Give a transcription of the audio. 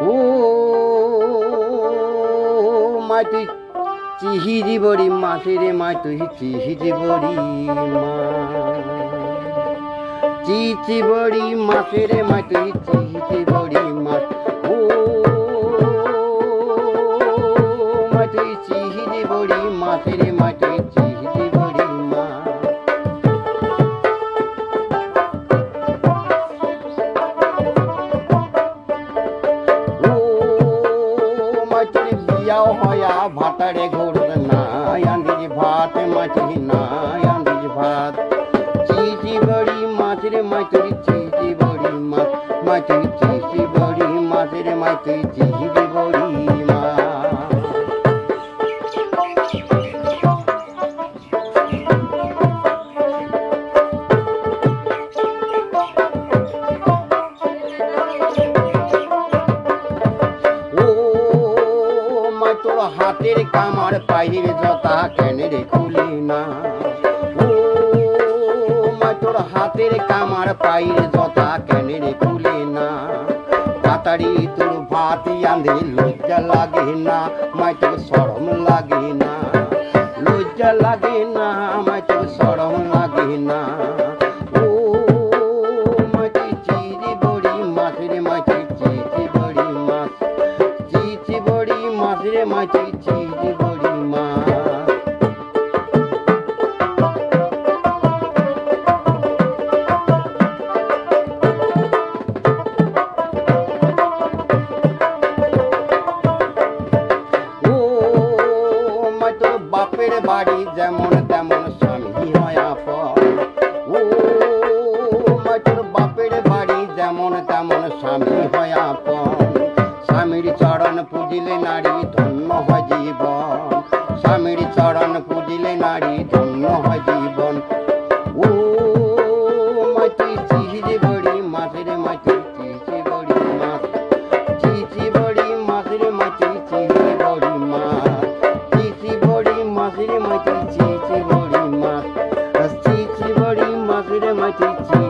ও মাই তুই চিহিরি বড়ি মাছেরে মাই তুই চিহিরি বড়ি মা চিচি বড়ি মাছেরে মাই তুই চিহিরি বড়ি মাছ ও মাই তুই চিহিরি বড়ি মাছেরে মাই তুই চিহিরি বড়ি মা ও মাই তুই বিয়াও হয়া ভাতারে ঘোর না আন্দির ভাত মাছি না আন্দির ভাত চিচি বড়ি মাছেরে মাই তুই চিচি বড়ি মাছ মাই তুই চিচি বড়ি মাছেরে মাই তুই চিচি বড়ি মা তোর হাতের কামার পায়ের জতা কেন রে খুলি না ও মা তোর হাতের কামার পায়ের জতা কেন রে খুলি না তাড়াতাড়ি তোর ভাত আন্ধে লজ্জা লাগে না মাই তোর শরম লাগে না লজ্জা লাগে না মাই তোর শরম লাগে না ও মাই তুই চিড়ি বড়ি মাছ রে মাই তুই চিচি বড়ি মাছ চিচি বড়ি মাছ রে মাই তুই চিচি বড়ি মাছ ও মাই তোর বাপের বাড়ি যেমন তেমন স্বামী হয় আপন ও মাই তোর বাপের বাড়ি যেমন তেমন স্বামী হয় আপন স্বামীর চরণ পুজিলে নারী ধন্য হয় জীবন স্বামীর চরণ পুজিলে নারী ধন্য হয় জীবন ও মাই তুই চিচি বড়ি মাছেরে মাই তুই চিচি বড়ি মাছ চিচি বড়ি মাছেরে মাই তুই চিচি বড়ি মাছ চিচি বড়ি মাছেরে মাই তুই চিচি বড়ি মাছ চিচি বড়ি মাছেরে মাই তুই